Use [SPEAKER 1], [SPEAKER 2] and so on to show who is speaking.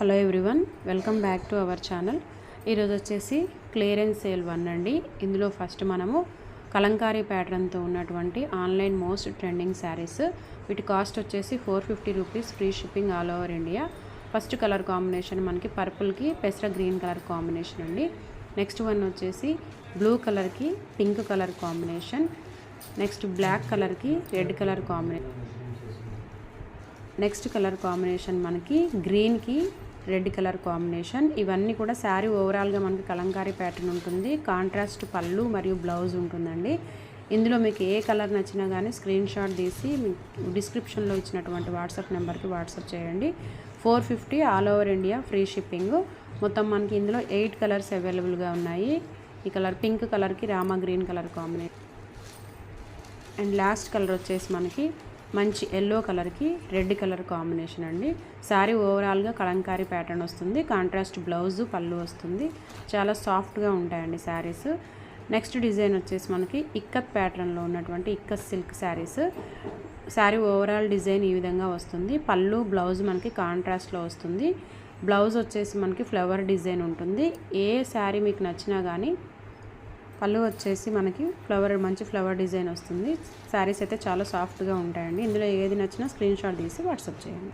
[SPEAKER 1] Hello everyone, welcome back to our channel. ఈరోజు వచ్చేసి clearance sale 1 అండి. ఇందులో ఫస్ట్ మనము కలంకారీ ప్యాటర్న్తో ఉన్నటువంటి ఆన్లైన్ మోస్ట్ ట్రెండింగ్ శారీస్. వీటి కాస్ట్ వచ్చేసి 450 rupees, free shipping all over India. First colour combination మనకి పర్పుల్కి పెసర గ్రీన్ కలర్ కాంబినేషన్ అండి. నెక్స్ట్ వన్ వచ్చేసి బ్లూ కలర్కి pink colour combination. Next black కలర్కి red colour combination. Next colour combination మనకి గ్రీన్కి రెడ్ కలర్ కాంబినేషన్. ఇవన్నీ కూడా శారీ ఓవరాల్గా మనకి కలంకారీ ప్యాటర్న్ ఉంటుంది. కాంట్రాస్ట్ పళ్ళు మరియు బ్లౌజ్ ఉంటుందండి. ఇందులో మీకు ఏ కలర్ నచ్చినా కానీ స్క్రీన్ షాట్ తీసి డిస్క్రిప్షన్లో ఇచ్చినటువంటి వాట్సాప్ నెంబర్కి వాట్సాప్ చేయండి. 450 all over India, free shipping. మొత్తం మనకి ఇందులో 8 కలర్స్ అవైలబుల్గా ఉన్నాయి. ఈ కలర్ పింక్ కలర్కి Rama green colour combination. And last colour వచ్చేసి మనకి మంచి ఎల్లో కలర్కి రెడ్ కలర్ కాంబినేషన్ అండి. శారీ ఓవరాల్గా కలంకారీ ప్యాటర్న్ వస్తుంది. కాంట్రాస్ట్ బ్లౌజు పళ్ళు వస్తుంది. చాలా సాఫ్ట్గా ఉంటాయండి శారీస్. నెక్స్ట్ డిజైన్ వచ్చేసి మనకి ఇక్కత్ ప్యాటర్న్లో ఉన్నటువంటి ikat silk saris. Sari overall design ఈ విధంగా వస్తుంది. పళ్ళు బ్లౌజ్ మనకి కాంట్రాస్ట్లో వస్తుంది. బ్లౌజ్ వచ్చేసి మనకి ఫ్లవర్ డిజైన్ ఉంటుంది. ఏ శారీ మీకు నచ్చినా కానీ పళ్ళు వచ్చేసి మనకి మంచి ఫ్లవర్ డిజైన్ వస్తుంది. శారీస్ అయితే చాలా సాఫ్ట్గా ఉంటాయండి. ఇందులో ఏది నచ్చినా స్క్రీన్ షాట్ తీసి వాట్సాప్ చేయండి.